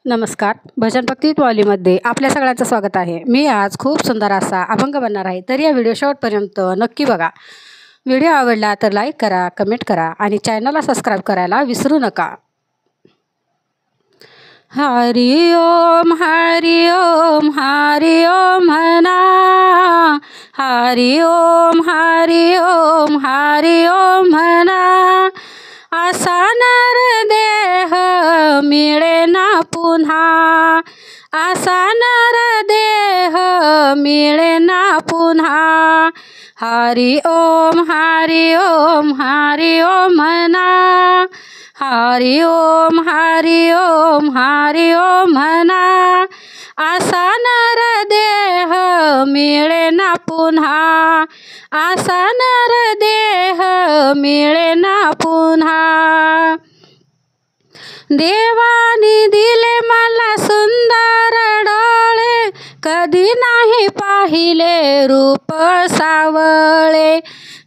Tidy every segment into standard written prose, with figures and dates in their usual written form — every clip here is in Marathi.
नमस्कार. भजन भक्ती वालीमध्ये आपल्या सगळ्यांचं स्वागत आहे. मी आज खूप सुंदर असा अभंग बनणार आहे, तर या व्हिडिओ शेवटपर्यंत नक्की बघा. व्हिडिओ आवडला तर लाईक करा, कमेंट करा आणि चॅनलला सबस्क्राईब करायला विसरू नका. हरि ओम हरि ओम हरि ओम म्हणा, हरि ओम हरि ओम हरि ओम म्हणा. असा नर देह मिळे ना पुन्हा, असा नर देह मिळे ना पुन्हा. हरि ओम हरि ओम हरि ओम म्हणा, हरि ओम हरि ओम हरि ओम म्हणा. असा नर देह मिळे ना पुन्हा, असा नर देह मिळे ना पुन्हा. देवानी दिले मला सुंदर डोळे, कधी नाही पाहिले रूप सावळे.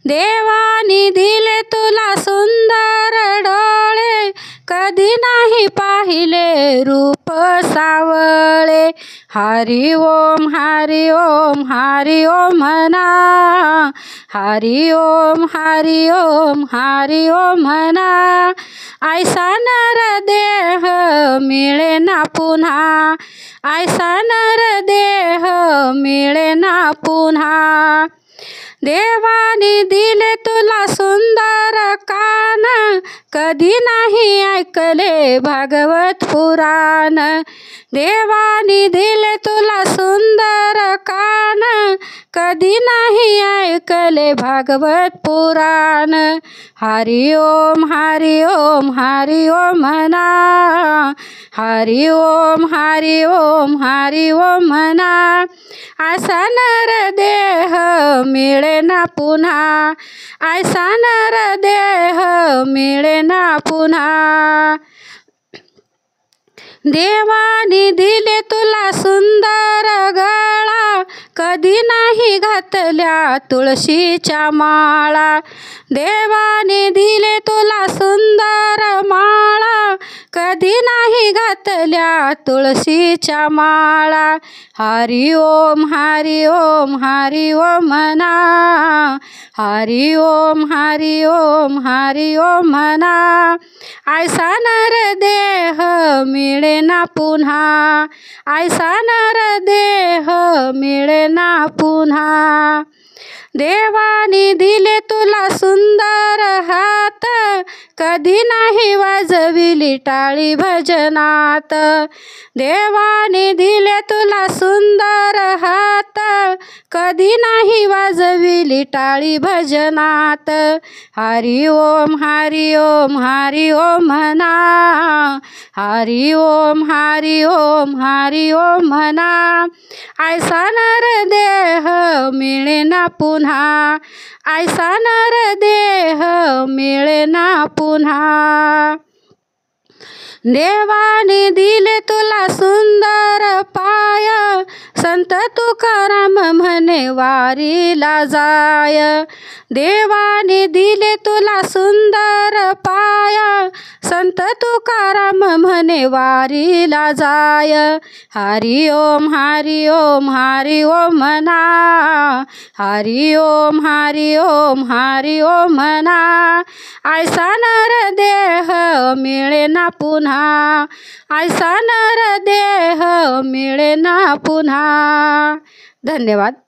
देवानी दिले तुला सुंदर डोळे, कधी नाही पाहिले रूप सावळे. हरि ओम हरि ओम हरि ओम म्हणा, हरि ओम हरि ओम हरि ओम म्हणा. ऐसा नर देह मिळे ना पुन्हा, ऐसा नर देह मिळे ना पुन्हा. देवानी दिले तुला सुंदर कान, कधी नाही ऐकले भागवत पुराण. देवानी दिले तुला सुंदर कान, कधी नाही ऐकले भागवत पुराण. हरि ओम हरि ओम हरि ओम म्हणा, हरि ओम हरि ओम हरि ओम म्हणा. ऐसा नर देह मिळे ना पुन्हा, ऐसा नर देह मिळे ना पुन्हा. देवानी दिले तुला सुंदर गळा, कधी नाही घातल्या तुळशीच्या माळा. देवाने दिले तुला सुंदर माळा, कधी नाही घातल्या तुळशीच्या माळा. हरि ओम हरि ओम हरि ओम म्हणा, हरि ओम हरि ओम हरि ओम म्हणा. ऐसा नर देह मिळे ना पुन्हा, ऐसा नर देह मिळे ना पुन्हा. देवानी दिले तुला सुंदर हात, कधी नाही वाजविली टाळी भजनात. देवाने दिले तुला सुंदर हात, कधी नाही वाजविली टाळी भजनात. हरि ओम हरि ओम हरि ओम म्हणा, हरि ओम हरि ओम हरि ओम म्हणा. ऐसा नर देह मिळे ना पुन्हा, ऐसा नर देह मिळे ना पुन्हा. देवाने दिले तुला सुंदर पाय, संत तुकाराम म्हणे वारीला जाय. देवाने दिले तुला सुंदर पाय, संत तुकाराम म्हणे वारीला जाय. हरि ओम हरि ओम हरि ओम म्हणा, हरि ओम हरि ओम हरि ओम म्हणा. ऐसा नर देह मिळे ना पुन्हा, ऐसा नर देह मिळे ना पुन्हा. धन्यवाद.